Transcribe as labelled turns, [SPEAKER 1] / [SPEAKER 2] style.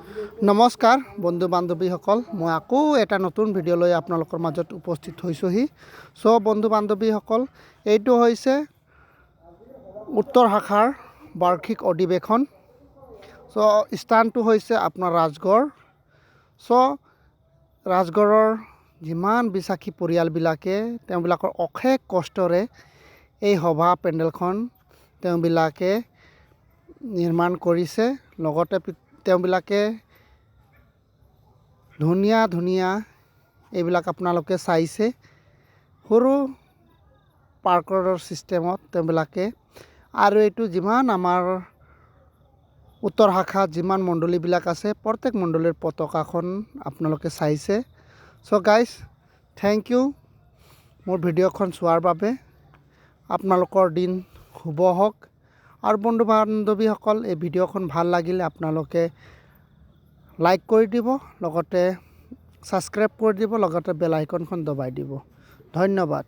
[SPEAKER 1] নমস্কাৰ বন্ধু বান্ধৱীসকল, মই আকৌ এটা নতুন ভিডিঅ' লৈ আপোনালোকৰ মাজত উপস্থিত হৈছোহি। বন্ধু বান্ধৱীসকল, এইটো হৈছে উত্তৰ শাখাৰ বাৰ্ষিক অধিৱেশন। স্থানটো হৈছে আপোনাৰ ৰাজগড়। ৰাজগড়ৰ যিমান বিশ্বাসী পৰিয়ালবিলাকে তেওঁবিলাকৰ অশেষ কষ্টৰে এই সভা পেণ্ডেলখন তেওঁবিলাকে নিৰ্মাণ কৰিছে। লগতে তেওঁবিলাকে ধুনীয়া ধুনীয়া এইবিলাক আপোনালোকে চাইছে, সৰু পাৰ্কৰ ছিষ্টেমত তেওঁবিলাকে। আৰু এইটো যিমান আমাৰ উত্তৰ শাখাত যিমান মণ্ডলীবিলাক আছে, প্ৰত্যেক মণ্ডলীৰ পতাকাখন আপোনালোকে চাইছে। গাইজ, থেংক ইউ মোৰ ভিডিঅ'খন চোৱাৰ বাবে। আপোনালোকৰ দিন শুভ হওক। আৰু বন্ধু বান্ধৱীসকল, এই ভিডিঅ'খন ভাল লাগিলে আপোনালোকে লাইক কৰি দিব, লগতে ছাবস্ক্ৰাইব কৰি দিব, লগতে বেল আইকনখন দবাই দিব। ধন্যবাদ।